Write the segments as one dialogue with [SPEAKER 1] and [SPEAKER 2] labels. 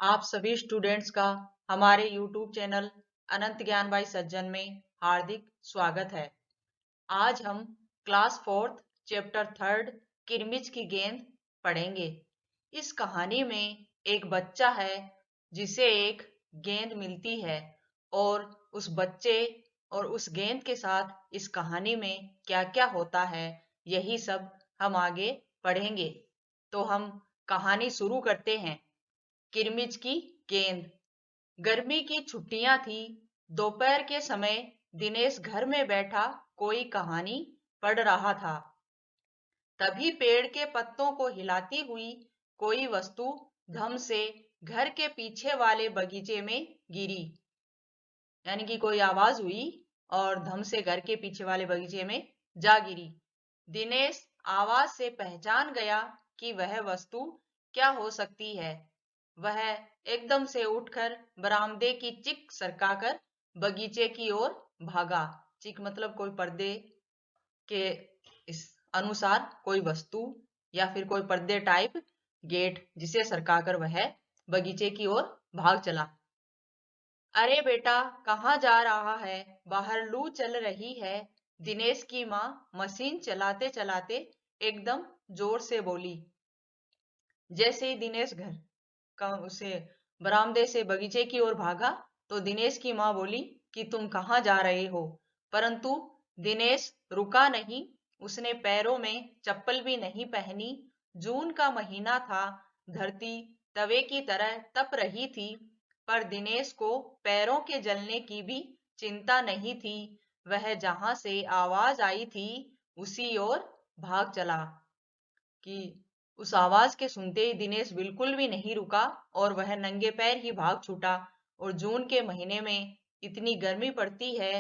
[SPEAKER 1] आप सभी स्टूडेंट्स का हमारे YouTube चैनल अनंत ज्ञान बाई सज्जन में हार्दिक स्वागत है। आज हम क्लास फोर्थ चैप्टर थर्ड किरमिच की गेंद पढ़ेंगे। इस कहानी में एक बच्चा है जिसे एक गेंद मिलती है और उस बच्चे और उस गेंद के साथ इस कहानी में क्या-क्या होता है, यही सब हम आगे पढ़ेंगे। तो हम कहानी शुरू करते हैं। किरमिच की गेंद। गर्मी की छुट्टियां थी। दोपहर के समय दिनेश घर में बैठा कोई कहानी पढ़ रहा था। तभी पेड़ के पत्तों को हिलाती हुई कोई वस्तु धम से घर के पीछे वाले बगीचे में गिरी। यानी कि कोई आवाज हुई और धम से घर के पीछे वाले बगीचे में जा गिरी। दिनेश आवाज से पहचान गया कि वह वस्तु क्या हो सकती है। वह एकदम से उठकर बरामदे की चिक सरकाकर बगीचे की ओर भागा। चिक मतलब कोई पर्दे के इस अनुसार कोई वस्तु या फिर कोई पर्दे टाइप गेट जिसे सरकाकर वह बगीचे की ओर भाग चला। अरे बेटा, कहाँ जा रहा है? बाहर लू चल रही है। दिनेश की माँ मशीन चलाते चलाते एकदम जोर से बोली। जैसे ही दिनेश घर का उसे बरामदे से बगीचे की ओर भागा तो दिनेश की माँ बोली कि तुम कहाँ जा रहे हो? परंतु दिनेश रुका नहीं। उसने पैरों में चप्पल भी नहीं पहनी। जून का महीना था। धरती तवे की तरह तप रही थी, पर दिनेश को पैरों के जलने की भी चिंता नहीं थी। वह जहां से आवाज आई थी उसी ओर भाग चला। कि उस आवाज के सुनते ही दिनेश बिल्कुल भी नहीं रुका और वह नंगे पैर ही भाग छूटा। और जून के महीने में इतनी गर्मी पड़ती है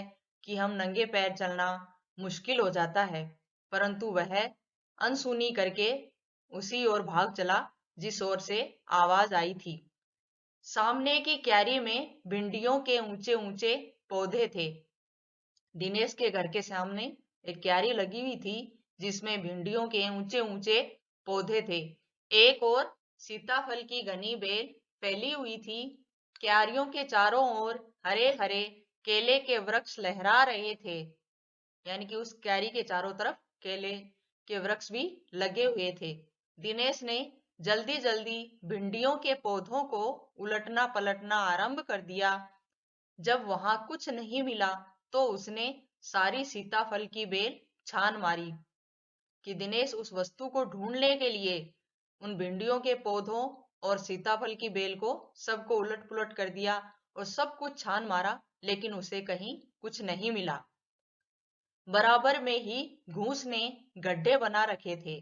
[SPEAKER 1] कि हम नंगे पैर चलना मुश्किल हो जाता है, परंतु वह अनसुनी करके उसी ओर भाग चला जिस ओर से आवाज आई थी। सामने की क्यारी में भिंडियों के ऊंचे ऊंचे पौधे थे। दिनेश के घर के सामने एक क्यारी लगी हुई थी जिसमें भिंडियों के ऊंचे ऊंचे पौधे थे। एक ओर सीताफल की घनी बेल फैली हुई थी। क्यारियों के चारों ओर हरे हरे केले के वृक्ष लहरा रहे थे। यानी कि उस क्यारी के चारों तरफ केले के वृक्ष भी लगे हुए थे। दिनेश ने जल्दी जल्दी भिंडियों के पौधों को उलटना पलटना आरंभ कर दिया। जब वहां कुछ नहीं मिला तो उसने सारी सीताफल की बेल छान मारी। कि दिनेश उस वस्तु को ढूंढने के लिए उन भिंडियों के पौधों और सीताफल की बेल को सबको उलट पुलट कर दिया और सब कुछ छान मारा, लेकिन उसे कहीं कुछ नहीं मिला। बराबर में ही घूस ने गड्ढे बना रखे थे।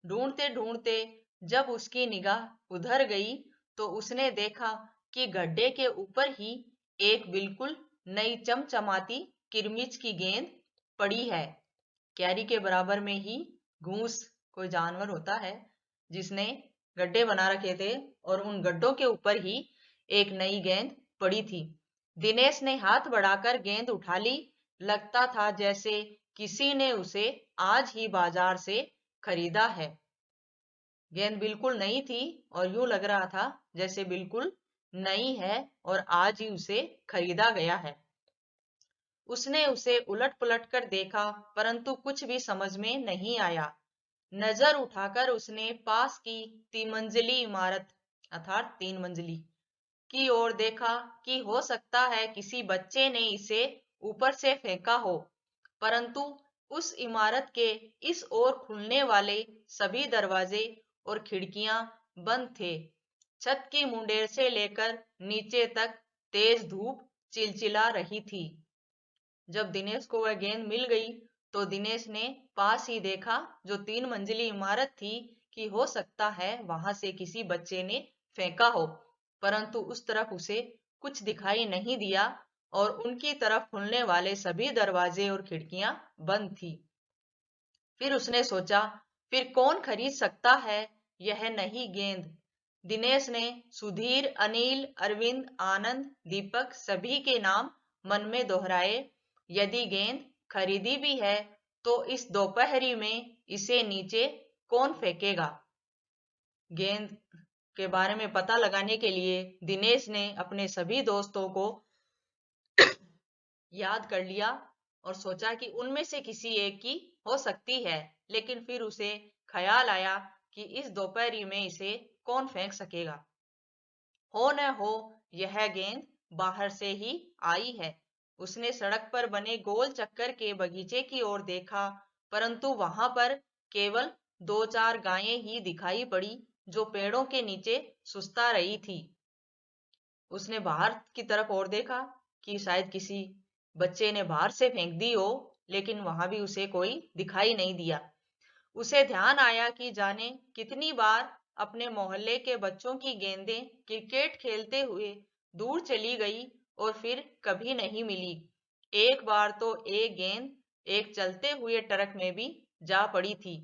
[SPEAKER 1] ढूंढते ढूंढते जब उसकी निगाह उधर गई तो उसने देखा कि गड्ढे के ऊपर ही एक बिल्कुल नई चमचमाती किरमिच की गेंद पड़ी है। क्यारी के बराबर में ही घूस कोई जानवर होता है जिसने गड्ढे बना रखे थे और उन गड्ढों के ऊपर ही एक नई गेंद पड़ी थी। दिनेश ने हाथ बढ़ाकर गेंद उठा ली। लगता था जैसे किसी ने उसे आज ही बाजार से खरीदा है। गेंद बिल्कुल नई थी और यूं लग रहा था जैसे बिल्कुल नई है और आज ही उसे खरीदा गया है। उसने उसे उलट पुलट कर देखा, परंतु कुछ भी समझ में नहीं आया। नजर उठाकर उसने पास की तिमंजिली इमारत अर्थात 3 मंजिली की ओर देखा कि हो सकता है किसी बच्चे ने इसे ऊपर से फेंका हो, परंतु उस इमारत के इस ओर खुलने वाले सभी दरवाजे और खिड़कियां बंद थे। छत की मुंडेर से लेकर नीचे तक तेज धूप चिलचिला रही थी। जब दिनेश को वह गेंद मिल गई तो दिनेश ने पास ही देखा जो 3 मंजिली इमारत थी कि हो सकता है वहां से किसी बच्चे ने फेंका हो, परंतु उस तरफ उसे कुछ दिखाई नहीं दिया और उनकी तरफ खुलने वाले सभी दरवाजे और खिड़कियां बंद थी। फिर उसने सोचा, फिर कौन खरीद सकता है यह नई गेंद? दिनेश ने सुधीर, अनिल, अरविंद, आनंद, दीपक सभी के नाम मन में दोहराए। यदि गेंद खरीदी भी है तो इस दोपहरी में इसे नीचे कौन फेंकेगा? गेंद के बारे में पता लगाने के लिए दिनेश ने अपने सभी दोस्तों को याद कर लिया और सोचा कि उनमें से किसी एक की हो सकती है, लेकिन फिर उसे ख्याल आया कि इस दोपहरी में इसे कौन फेंक सकेगा। हो न हो यह गेंद बाहर से ही आई है। उसने सड़क पर बने गोल चक्कर के बगीचे की ओर देखा, परंतु वहां पर केवल दो चार गायें ही दिखाई पड़ी जो पेड़ों के नीचे सुस्ता रही थी। उसने बाहर की तरफ और देखा कि शायद किसी बच्चे ने बाहर से फेंक दी हो, लेकिन वहां भी उसे कोई दिखाई नहीं दिया। उसे ध्यान आया कि जाने कितनी बार अपने मोहल्ले के बच्चों की गेंदें क्रिकेट खेलते हुए दूर चली गई और फिर कभी नहीं मिली। एक बार तो एक गेंद एक चलते हुए ट्रक में भी जा पड़ी थी।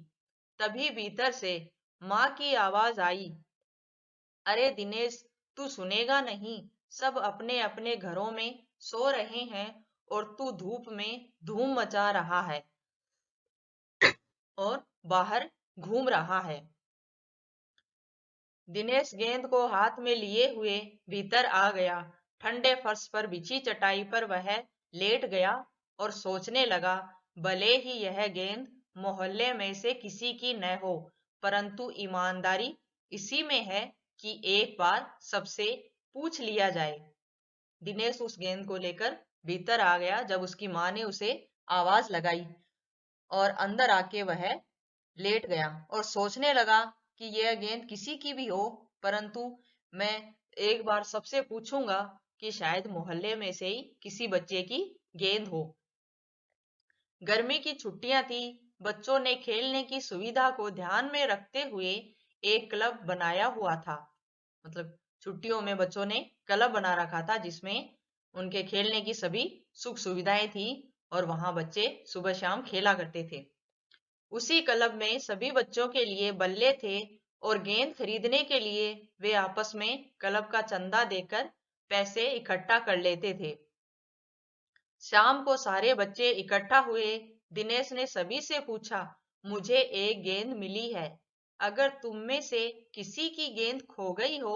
[SPEAKER 1] तभी भीतर से माँ की आवाज आई, अरे दिनेश, तू सुनेगा नहीं, सब अपने अपने घरों में सो रहे हैं और तू धूप में धूम मचा रहा है और बाहर घूम रहा है। दिनेश गेंद को हाथ में लिए हुए भीतर आ गया। ठंडे फर्श पर बिछी चटाई पर वह लेट गया और सोचने लगा, भले ही यह गेंद मोहल्ले में से किसी की न हो, परंतु ईमानदारी इसी में है कि एक बार सबसे पूछ लिया जाए। दिनेश उस गेंद को लेकर भीतर आ गया जब उसकी माँ ने उसे आवाज लगाई और अंदर आके वह लेट गया और सोचने लगा कि यह गेंद किसी की भी हो, परंतु मैं एक बार सबसे पूछूंगा कि शायद मोहल्ले में से ही किसी बच्चे की गेंद हो। गर्मी की छुट्टियां थी। बच्चों ने खेलने की सुविधा को ध्यान में रखते हुए एक क्लब बनाया हुआ था। मतलब छुट्टियों में बच्चों ने क्लब बना रखा था जिसमें उनके खेलने की सभी सुख सुविधाएं थी और वहां बच्चे सुबह शाम खेला करते थे। उसी क्लब में सभी बच्चों के लिए बल्ले थे और गेंद खरीदने के लिए वे आपस में क्लब का चंदा देकर पैसे इकट्ठा कर लेते थे। शाम को सारे बच्चे इकट्ठा हुए। दिनेश ने सभी से पूछा, मुझे एक गेंद मिली है। अगर तुम में से किसी की गेंद खो गई हो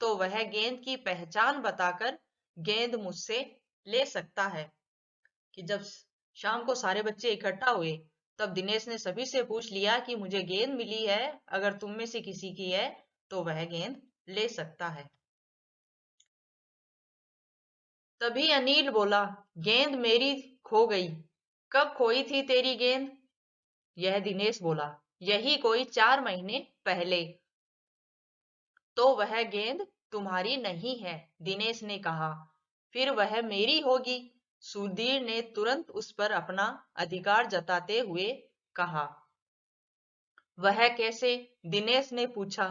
[SPEAKER 1] तो वह गेंद की पहचान बताकर गेंद मुझसे ले सकता है। कि जब शाम को सारे बच्चे इकट्ठा हुए तब दिनेश ने सभी से पूछ लिया कि मुझे गेंद मिली है, अगर तुम में से किसी की है तो वह गेंद ले सकता है। तभी अनिल बोला, गेंद मेरी खो गई। कब खोई थी तेरी गेंद? यह दिनेश बोला, यही कोई 4 महीने पहले। तो वह गेंद तुम्हारी नहीं है, दिनेश ने कहा। फिर वह मेरी होगी, सुधीर ने तुरंत उस पर अपना अधिकार जताते हुए कहा। वह कैसे? दिनेश ने पूछा।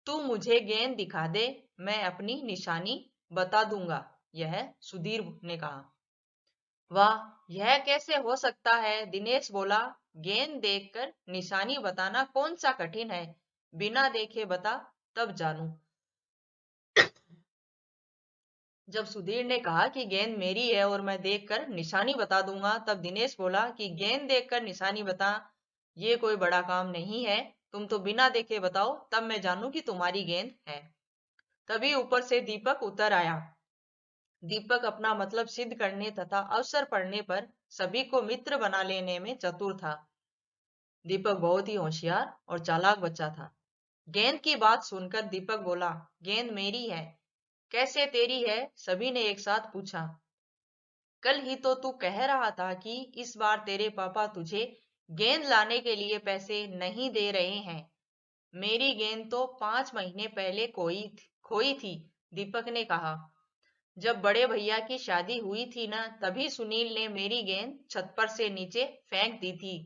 [SPEAKER 1] तू मुझे गेंद दिखा दे, मैं अपनी निशानी बता दूंगा, यह सुधीर ने कहा। वाह, यह कैसे हो सकता है? दिनेश बोला, गेंद देखकर निशानी बताना कौन सा कठिन है, बिना देखे बता तब जानू। जब सुधीर ने कहा कि गेंद मेरी है और मैं देखकर निशानी बता दूंगा, तब दिनेश बोला कि गेंद देखकर निशानी बता, ये कोई बड़ा काम नहीं है, तुम तो बिना देखे बताओ तब मैं जानू कि तुम्हारी गेंद है। तभी ऊपर से दीपक उतर आया। दीपक अपना मतलब सिद्ध करने तथा अवसर पड़ने पर सभी को मित्र बना लेने में चतुर था। दीपक बहुत ही होशियार और चालाक बच्चा था। गेंद की बात सुनकर दीपक बोला, गेंद मेरी है। कैसे तेरी है? सभी ने एक साथ पूछा। कल ही तो तू कह रहा था कि इस बार तेरे पापा तुझे गेंद लाने के लिए पैसे नहीं दे रहे हैं। मेरी गेंद तो 5 महीने पहले खोई थी, दीपक ने कहा। जब बड़े भैया की शादी हुई थी ना, तभी सुनील ने मेरी गेंद छत पर से नीचे फेंक दी थी।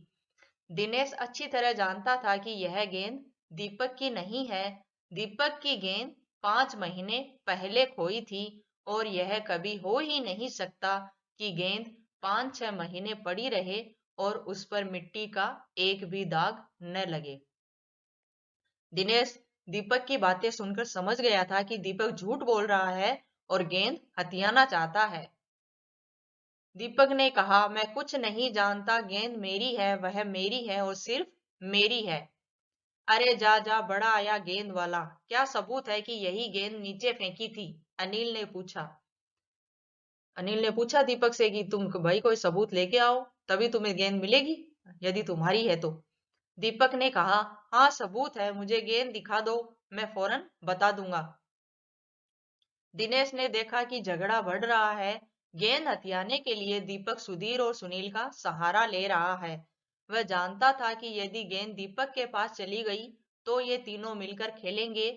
[SPEAKER 1] दिनेश अच्छी तरह जानता था कि यह गेंद दीपक की नहीं है। दीपक की गेंद 5 महीने पहले खोई थी और यह कभी हो ही नहीं सकता कि गेंद 5-6 महीने पड़ी रहे और उस पर मिट्टी का एक भी दाग न लगे। दिनेश दीपक की बातें सुनकर समझ गया था कि दीपक झूठ बोल रहा है और गेंद हथियाना चाहता है। दीपक ने कहा, मैं कुछ नहीं जानता, गेंद मेरी है, वह मेरी है और सिर्फ मेरी है। अरे जा जा, बड़ा आया गेंद वाला, क्या सबूत है कि यही गेंद नीचे फेंकी थी? अनिल ने पूछा। अनिल ने पूछा दीपक से कि तुम भाई कोई सबूत लेके आओ, तभी तुम्हें गेंद मिलेगी, यदि तुम्हारी है तो। दीपक ने कहा, हाँ सबूत है, मुझे गेंद दिखा दो, मैं फौरन बता दूंगा। दिनेश ने देखा कि झगड़ा बढ़ रहा है। गेंद हथियाने के लिए दीपक सुधीर और सुनील का सहारा ले रहा है। वह जानता था कि यदि गेंद दीपक के पास चली गई तो ये तीनों मिलकर खेलेंगे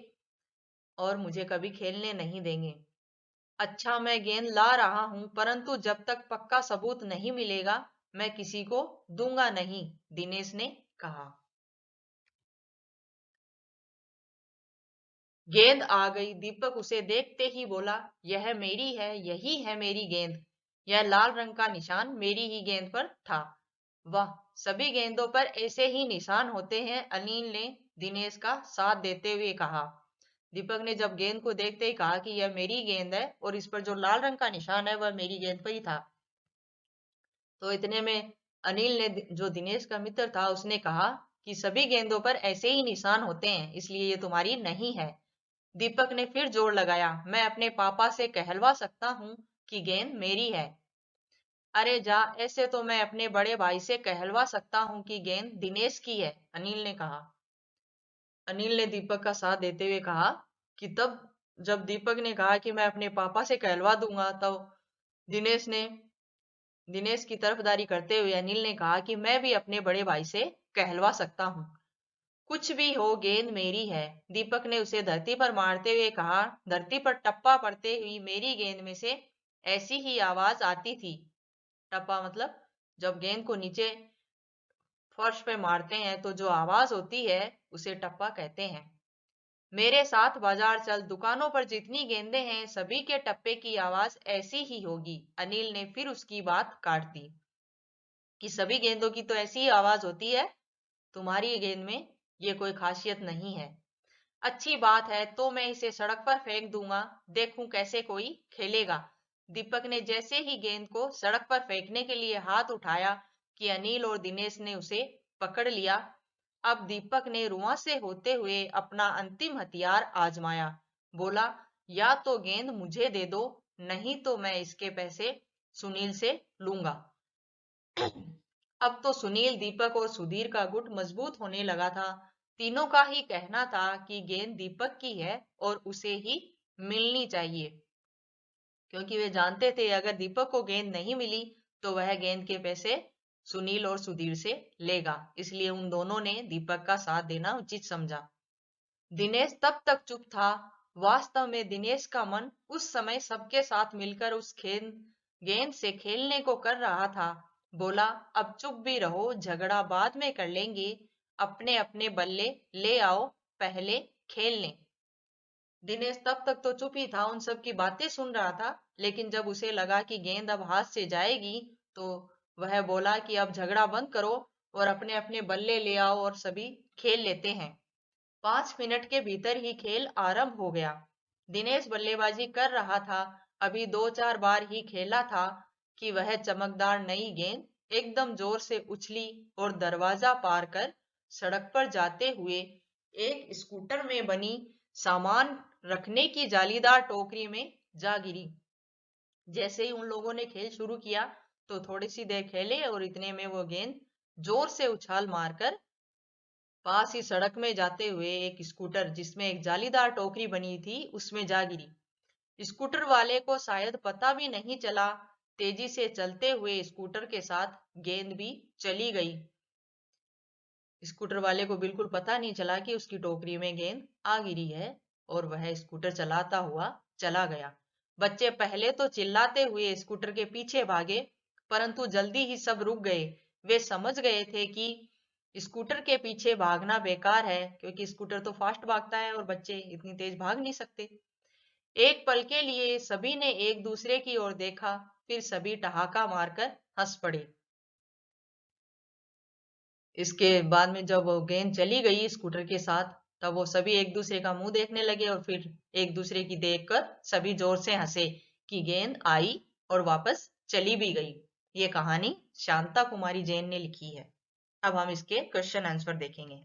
[SPEAKER 1] और मुझे कभी खेलने नहीं देंगे। अच्छा, मैं गेंद ला रहा हूं, परंतु जब तक पक्का सबूत नहीं मिलेगा मैं किसी को दूंगा नहीं, दिनेश ने कहा। गेंद आ गई। दीपक उसे देखते ही बोला, यह मेरी है, यही है मेरी गेंद। यह लाल रंग का निशान मेरी ही गेंद पर था। वाह, सभी गेंदों पर ऐसे ही निशान होते हैं, अनिल ने दिनेश का साथ देते हुए कहा। दीपक ने जब गेंद को देखते ही कहा कि यह मेरी गेंद है और इस पर जो लाल रंग का निशान है वह मेरी गेंद पर ही था। तो इतने में अनिल ने, जो दिनेश का मित्र था, उसने कहा कि सभी गेंदों पर ऐसे ही निशान होते हैं, इसलिए ये तुम्हारी नहीं है। दीपक ने फिर जोर लगाया, मैं अपने पापा से कहलवा सकता हूँ कि गेंद मेरी है। अरे जा, ऐसे तो मैं अपने बड़े भाई से कहलवा सकता हूँ कि गेंद दिनेश की है, अनिल ने कहा। अनिल ने दीपक का साथ देते हुए कहा कि तब जब दीपक ने कहा कि मैं अपने पापा से कहलवा दूंगा, तब दिनेश ने दिनेश की तरफदारी करते हुए अनिल ने कहा कि मैं भी अपने बड़े भाई से कहलवा सकता हूँ। कुछ भी हो, गेंद मेरी है, दीपक ने उसे धरती पर मारते हुए कहा। धरती पर टप्पा पड़ते हुई मेरी गेंद में से ऐसी ही आवाज आती थी। टप्पा मतलब जब गेंद को नीचे फर्श पे मारते हैं तो जो आवाज होती है उसे टप्पा कहते हैं। मेरे साथ बाजार चल, दुकानों पर जितनी गेंदें हैं सभी के टप्पे की आवाज ऐसी ही होगी। अनिल ने फिर उसकी बात काट दी कि सभी गेंदों की तो ऐसी ही आवाज होती है, तुम्हारी गेंद में ये कोई खासियत नहीं है। अच्छी बात है, तो मैं इसे सड़क पर फेंक दूंगा, देखूं कैसे कोई खेलेगा। दीपक ने जैसे ही गेंद को सड़क पर फेंकने के लिए हाथ उठाया कि अनिल और दिनेश ने उसे पकड़ लिया। अब दीपक ने रुआं से होते हुए अपना अंतिम हथियार आजमाया। बोला, या तो गेंद मुझे दे दो, नहीं तो मैं इसके पैसे सुनील से लूंगा। अब तो सुनील, दीपक और सुधीर का गुट मजबूत होने लगा था। तीनों का ही कहना था कि गेंद दीपक की है और उसे ही मिलनी चाहिए, क्योंकि वे जानते थे अगर दीपक को गेंद नहीं मिली तो वह गेंद के पैसे सुनील और सुधीर से लेगा। इसलिए उन दोनों ने दीपक का साथ देना उचित समझा। दिनेश तब तक चुप था। वास्तव में दिनेश का मन उस समय सबके साथ मिलकर उस गेंद से खेलने को कर रहा था। बोला, अब चुप भी रहो, झगड़ा बाद में कर लेंगे, अपने अपने बल्ले ले आओ, पहले खेल लें। दिनेश तब तक तो चुप ही था, उन सब की बातें सुन रहा था, लेकिन जब उसे लगा कि गेंद अब हाथ से जाएगी तो वह बोला कि अब झगड़ा बंद करो और अपने अपने बल्ले ले आओ और सभी खेल लेते हैं। 5 मिनट के भीतर ही खेल आरंभ हो गया। दिनेश बल्लेबाजी कर रहा था। अभी 2-4 बार ही खेला था कि वह चमकदार नई गेंद एकदम जोर से उछली और दरवाजा पार कर सड़क पर जाते हुए एक स्कूटर में बनी सामान रखने की जालीदार टोकरी में जा गिरी। जैसे ही उन लोगों ने खेल शुरू किया तो थोड़ी सी देर खेले और इतने में वो गेंद जोर से उछाल मारकर पास ही सड़क में जाते हुए एक स्कूटर जिसमें एक जालीदार टोकरी बनी थी उसमें जा गिरी। स्कूटर वाले को शायद पता भी नहीं चला, तेजी से चलते हुए स्कूटर के साथ गेंद भी चली गई। स्कूटर वाले को बिल्कुल पता नहीं चला कि उसकी टोकरी में गेंद आ गिरी है और वह स्कूटर चलाता हुआ चला गया। बच्चे पहले तो चिल्लाते हुए स्कूटर के पीछे भागे, परंतु जल्दी ही सब रुक गए। वे समझ गए थे कि स्कूटर के पीछे भागना बेकार है, क्योंकि स्कूटर तो फास्ट भागता है और बच्चे इतनी तेज भाग नहीं सकते। एक पल के लिए सभी ने एक दूसरे की ओर देखा, फिर सभी ठहाका मारकर हंस पड़े। इसके बाद में जब वो गेंद चली गई स्कूटर के साथ, तब वो सभी एक दूसरे का मुंह देखने लगे और फिर एक दूसरे की देखकर सभी जोर से हंसे कि गेंद आई और वापस चली भी गई। ये कहानी शांता कुमारी जैन ने लिखी है। अब हम इसके क्वेश्चन आंसर देखेंगे।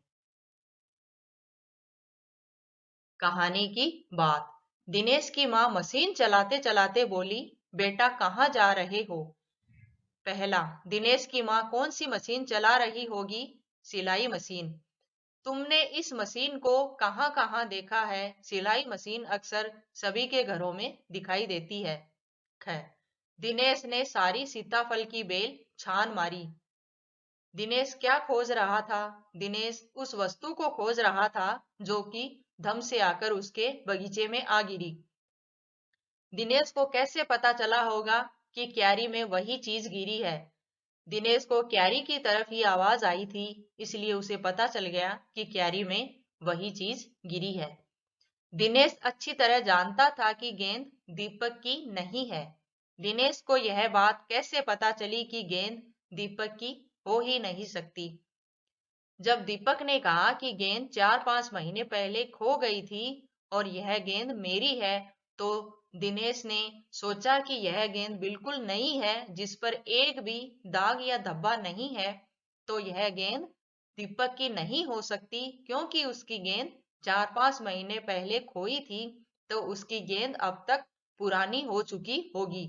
[SPEAKER 1] कहानी की बात। दिनेश की माँ मशीन चलाते चलाते बोली, बेटा कहाँ जा रहे हो? पहला, दिनेश की माँ कौन सी मशीन चला रही होगी? सिलाई मशीन। तुमने इस मशीन को कहाँ कहाँ देखा है? सिलाई मशीन अक्सर सभी के घरों में दिखाई देती है। ख, दिनेश ने सारी सीताफल की बेल छान मारी। दिनेश क्या खोज रहा था? दिनेश उस वस्तु को खोज रहा था जो कि धम से आकर उसके बगीचे में आ गिरी। दिनेश को कैसे पता चला होगा कि क्यारी में वही चीज गिरी है? दिनेश को क्यारी की तरफ ही आवाज आई थी, इसलिए उसे पता चल गया कि क्यारी में वही चीज गिरी है। दिनेश अच्छी तरह जानता था कि गेंद दीपक की नहीं है। दिनेश को यह बात कैसे पता चली कि गेंद दीपक की हो ही नहीं सकती? जब दीपक ने कहा कि गेंद 4-5 महीने पहले खो गई थी और यह गेंद मेरी है, तो दिनेश ने सोचा कि यह गेंद बिल्कुल नई है, जिस पर एक भी दाग या धब्बा नहीं है, तो यह गेंद दीपक की नहीं हो सकती, क्योंकि उसकी गेंद 4-5 महीने पहले खोई थी, तो उसकी गेंद अब तक पुरानी हो चुकी होगी।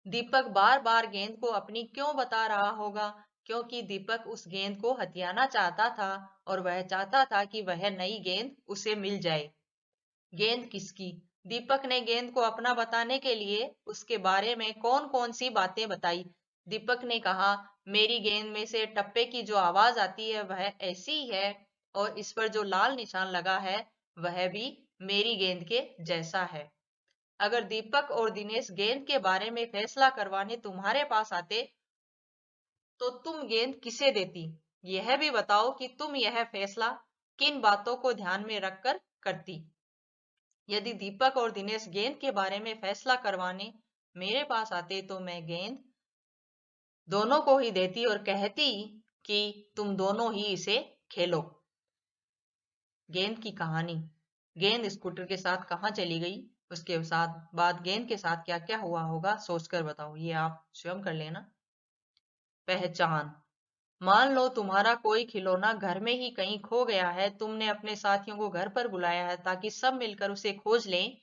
[SPEAKER 1] दीपक बार बार गेंद को अपनी क्यों बता रहा होगा? क्योंकि दीपक उस गेंद को हथियाना चाहता था और वह चाहता था कि वह नई गेंद उसे मिल जाए। गेंद किसकी? दीपक ने गेंद को अपना बताने के लिए उसके बारे में कौन कौन सी बातें बताई? दीपक ने कहा, मेरी गेंद में से टप्पे की जो आवाज आती है वह ऐसी ही है, और इस पर जो लाल निशान लगा है वह भी मेरी गेंद के जैसा है। अगर दीपक और दिनेश गेंद के बारे में फैसला करवाने तुम्हारे पास आते, तो तुम गेंद किसे देती? यह भी बताओ कि तुम यह फैसला किन बातों को ध्यान में रखकर करती। यदि दीपक और दिनेश गेंद के बारे में फैसला करवाने मेरे पास आते, तो मैं गेंद दोनों को ही देती और कहती कि तुम दोनों ही इसे खेलो। गेंद की कहानी। गेंद स्कूटर के साथ कहाँ चली गई? उसके साथ बाद गेंद के साथ क्या क्या हुआ होगा, सोचकर बताओ। ये आप स्वयं कर लेना। पहचान। मान लो तुम्हारा कोई खिलौना घर में ही कहीं खो गया है। तुमने अपने साथियों को घर पर बुलाया है ताकि सब मिलकर उसे खोज लें।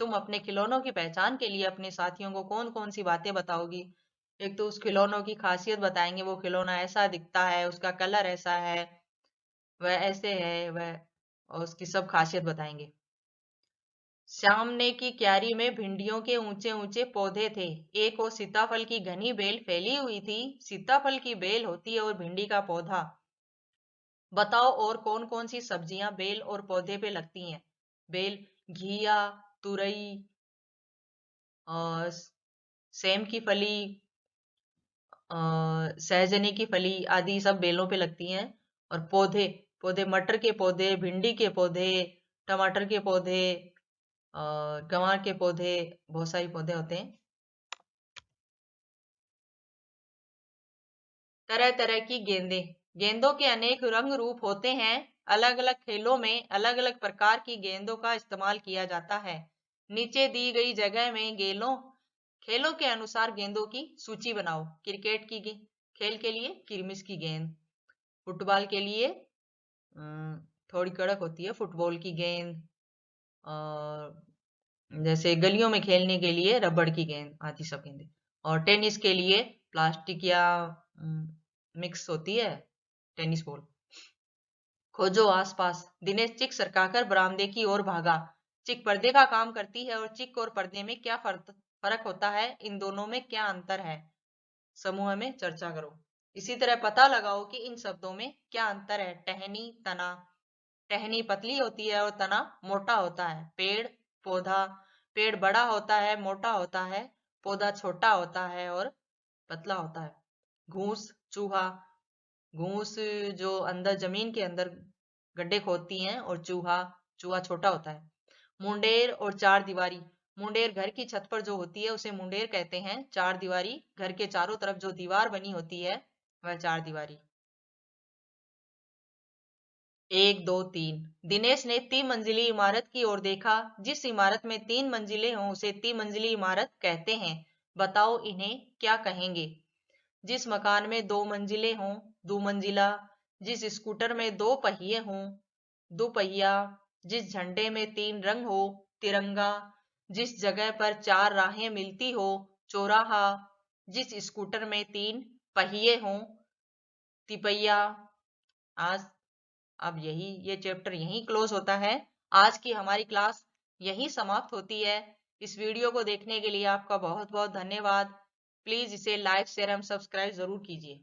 [SPEAKER 1] तुम अपने खिलौनों की पहचान के लिए अपने साथियों को कौन कौन सी बातें बताओगी? एक तो उस खिलौनों की खासियत बताएंगे, वो खिलौना ऐसा दिखता है, उसका कलर ऐसा है, वह ऐसे है, वह, और उसकी सब खासियत बताएंगे। सामने की क्यारी में भिंडियों के ऊंचे ऊंचे पौधे थे। एक और सीताफल की घनी बेल फैली हुई थी। सीताफल की बेल होती है और भिंडी का पौधा। बताओ और कौन कौन सी सब्जियां बेल और पौधे पे लगती हैं? बेल, घिया, तुरई, और सेम की फली, सहजनी की फली आदि सब बेलों पे लगती हैं। और पौधे, पौधे मटर के पौधे, भिंडी के पौधे, टमाटर के पौधे, गंवार के पौधे, बहुत सारे पौधे होते हैं। तरह तरह की गेंदें। गेंदों के अनेक रंग रूप होते हैं। अलग अलग खेलों में अलग अलग प्रकार की गेंदों का इस्तेमाल किया जाता है। नीचे दी गई जगह में गेलों खेलों के अनुसार गेंदों की सूची बनाओ। क्रिकेट की खेल के लिए किरमिस की गेंद। फुटबॉल के लिए थोड़ी कड़क होती है फुटबॉल की गेंद। और जैसे गलियों में खेलने के लिए रबड़ की गेंद आदि सब गेंदें। और टेनिस के लिए प्लास्टिक या मिक्स होती है टेनिस बॉल। खोजो आसपास। दिनेश चिक सरकाकर बरामदे की ओर भागा। चिक पर्दे का काम करती है, और चिक और पर्दे में क्या फर्क होता है? इन दोनों में क्या अंतर है? समूह में चर्चा करो। इसी तरह पता लगाओ कि इन शब्दों में क्या अंतर है। टहनी, तना। टहनी पतली होती है और तना मोटा होता है। पेड़, पौधा। पेड़ बड़ा होता है, मोटा होता है। पौधा छोटा होता है और पतला होता है। घूस, चूहा। घूस जो अंदर जमीन के अंदर गड्ढे खोदती हैं, और चूहा, चूहा छोटा होता है। मुंडेर और चार दीवारी। मुंडेर घर की छत पर जो होती है उसे मुंडेर कहते हैं। चार दीवारी घर के चारों तरफ जो दीवार बनी होती है वह चार दीवारी। 1, 2, 3। दिनेश ने 3 मंजिली इमारत की ओर देखा। जिस इमारत में 3 मंजिलें हों उसे 3 मंजिली इमारत कहते हैं। बताओ इन्हें क्या कहेंगे? जिस मकान में 2 मंजिलें हों, 2 मंजिला। जिस स्कूटर में 2 पहिए हों, 2 पहिया। जिस झंडे में 3 रंग हो तिरंगा, जिस जगह पर 4 राहें मिलती हो चौराहा, जिस स्कूटर में 3 पहिए हों तिपैया। आज अब ये चैप्टर यहीं क्लोज होता है। आज की हमारी क्लास यहीं समाप्त होती है। इस वीडियो को देखने के लिए आपका बहुत बहुत धन्यवाद। प्लीज इसे लाइक शेयर एवं सब्सक्राइब जरूर कीजिए।